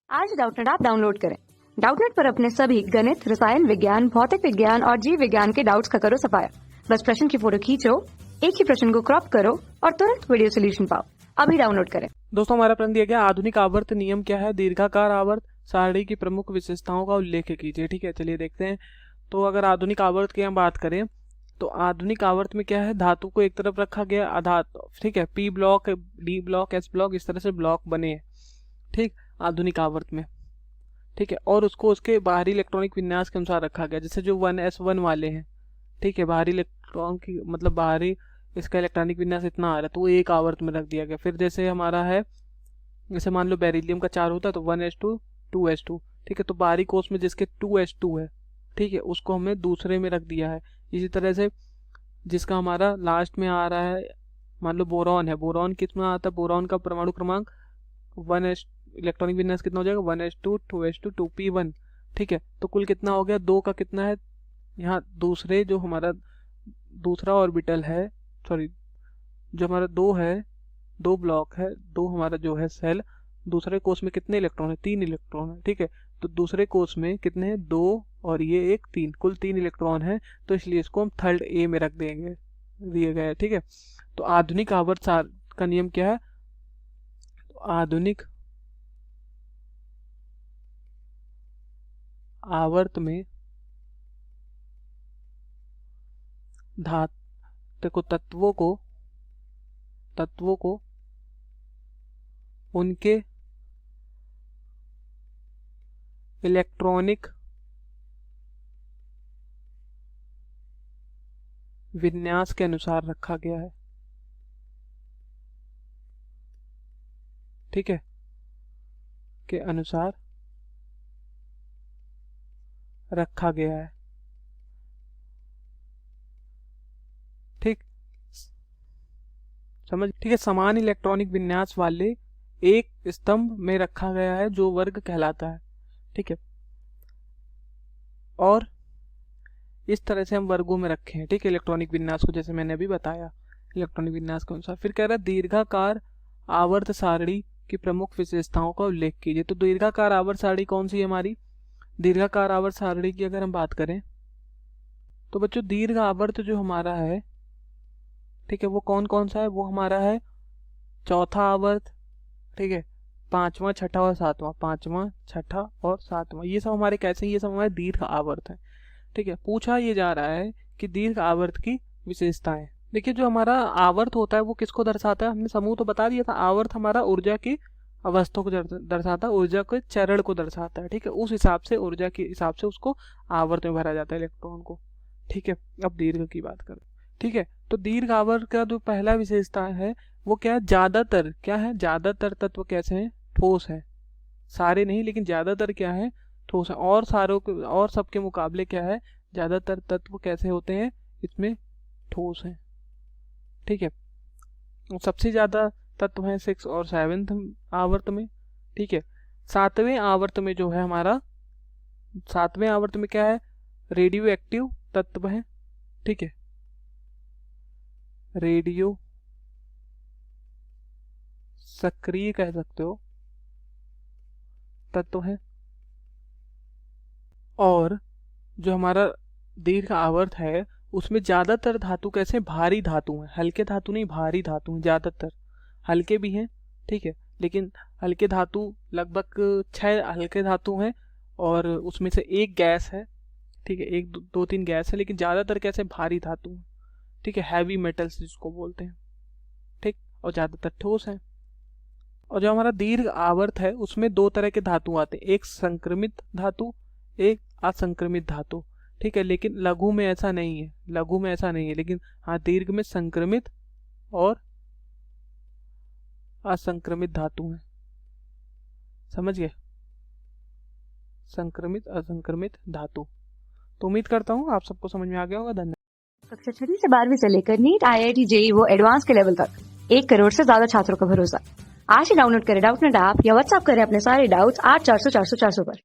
आज Doubtnut app download करें। Doubtnut पर अपने सभी गणित, रसायन विज्ञान, भौतिक विज्ञान और जीव विज्ञान के डाउट्स का करो सफाया। बस प्रश्न की फोटो खींचो, एक ही प्रश्न को क्रॉप करो और तुरंत वीडियो सोल्यूशन पाओ। अभी डाउनलोड करें। दोस्तों, हमारा प्रश्न दिया गया आधुनिक आवर्त नियम क्या है, दीर्घाकार आवर्त सारणी की प्रमुख विशेषताओं का उल्लेख कीजिए। ठीक है, चलिए देखते हैं। तो अगर आधुनिक आवर्त की हम बात करें तो आधुनिक आवर्त में क्या है, धातु को एक तरफ रखा गया आधात, ठीक है, P block, D block, S block, इस तरह से ब्लॉक बने हैं ठीक आधुनिक आवर्त में। ठीक है, और उसको उसके बाहरी इलेक्ट्रॉनिक विन्यास के अनुसार रखा गया, जैसे जो 1s1 वाले हैं। ठीक है, बाहरी इलेक्ट्रॉन की मतलब बाहरी इसका इलेक्ट्रॉनिक विन्यास इतना आ रहा है तो वो एक आवर्त में रख दिया गया। फिर जैसे हमारा है, जैसे मान लो बेरिलियम का 4 होता है तो 1s2 2s2। ठीक है, तो बाहरी कोष में जिसके 2s2 है, ठीक है, उसको हमें दूसरे में रख दिया है। इसी तरह से जिसका हमारा लास्ट में आ रहा है, मान लो बोरॉन है, बोरॉन कितना आता है, बोरॉन का परमाणु क्रमांक 1s, इलेक्ट्रॉनिक विन्यास कितना हो जाएगा 1s2 2s2 2p1। ठीक है, तो कुल कितना हो गया, 2 का कितना है यहाँ, दूसरे जो हमारा दूसरा ऑर्बिटल है, सॉरी जो हमारा 2 है, 2 ब्लॉक है, 2 हमारा जो है सेल, दूसरे कोष में कितने इलेक्ट्रॉन है, 3 इलेक्ट्रॉन है। ठीक है, तो दूसरे कोष में कितने हैं, 2 और ये एक 3, कुल 3 इलेक्ट्रॉन है, तो इसलिए इसको हम थर्ड ए में रख देंगे, दिए गए। ठीक है, तो आधुनिक आवर्त का नियम क्या है, तो आधुनिक आवर्त में धातु को तत्वों को उनके इलेक्ट्रॉनिक विन्यास के अनुसार रखा गया है। ठीक है, के अनुसार रखा गया है। ठीक, समझ। ठीक है, समान इलेक्ट्रॉनिक विन्यास वाले एक स्तंभ में रखा गया है जो वर्ग कहलाता है। ठीक है, और इस तरह से हम वर्गों में रखे हैं। ठीक है, इलेक्ट्रॉनिक विन्यास को, जैसे मैंने अभी बताया इलेक्ट्रॉनिक विन्यास के अनुसार। फिर कह रहा है दीर्घाकार आवर्त सारणी की प्रमुख विशेषताओं का उल्लेख कीजिए। तो दीर्घाकार आवर्त सारणी कौन सी है हमारी, दीर्घाकार आवर्त सारणी की अगर हम बात करें तो बच्चों दीर्घ आवर्त जो हमारा है, ठीक है, वो कौन कौन सा है, वो हमारा है चौथा आवर्त, ठीक है, 5वां, 6ठा और 7वां, 5वां, 6ठा और 7वां, ये सब हमारे कैसे हैं, ये सब हमारे दीर्घ आवर्त है। ठीक है, पूछा ये जा रहा है कि दीर्घ आवर्त की विशेषताएं। देखिए, जो हमारा आवर्त होता है वो किसको दर्शाता है, हमने समूह तो बता दिया था। आवर्त हमारा ऊर्जा की अवस्था को दर्शाता है, ऊर्जा के चरण को दर्शाता है। ठीक है, उस हिसाब से ऊर्जा के हिसाब से उसको आवर्त में भरा जाता है इलेक्ट्रॉन को। ठीक है, अब दीर्घ की बात करें। ठीक है, तो दीर्घ आवर्त का जो पहला विशेषता है वो क्या है, ज्यादातर क्या है, ज्यादातर तत्व कैसे हैं, ठोस है। सारे नहीं, लेकिन ज्यादातर क्या है, ठोस है। और सारों के और सबके मुकाबले क्या है, ज्यादातर तत्व कैसे होते हैं, इसमें ठोस है। ठीक है, सबसे ज्यादा तत्व है 6 और 7th आवर्त में। ठीक है, 7वें आवर्त में जो है हमारा, 7वें आवर्त में क्या है, रेडियो एक्टिव तत्व है। ठीक है, रेडियो सक्रिय कह सकते हो तत्व है। और जो हमारा दीर्घ आवर्त है उसमें ज्यादातर धातु कैसे, भारी धातु हैं, हल्के धातु नहीं, भारी धातु हैं ज्यादातर। हल्के भी हैं, ठीक है, लेकिन हल्के धातु लगभग 6 हल्के धातु हैं और उसमें से एक गैस है। ठीक है, एक दो 3 गैस है, लेकिन ज्यादातर कैसे, भारी धातु हैं। ठीक है, हैवी मेटल्स जिसको बोलते हैं। ठीक, और ज्यादातर ठोस है। और जो हमारा दीर्घ आवर्त है उसमें 2 तरह के धातु आते हैं, एक संक्रमित धातु, एक असंक्रमित धातु। ठीक है, लेकिन लघु में ऐसा नहीं है, लघु में ऐसा नहीं है, लेकिन हाँ दीर्घ में संक्रमित और असंक्रमित धातु है। समझ गए, संक्रमित असंक्रमित धातु। तो उम्मीद करता हूँ आप सबको समझ में आ गया होगा। धन्यवाद। कक्षा 6 से 12वीं से लेकर नीट, IIT, JEE वो एडवांस के लेवल तक 1 करोड़ से ज्यादा छात्रों का भरोसा। आज ही डाउनलोड करें डाउटनेट ऐप या व्हाट्सएप करें अपने सारे डाउट्स 8400 400 400 पर।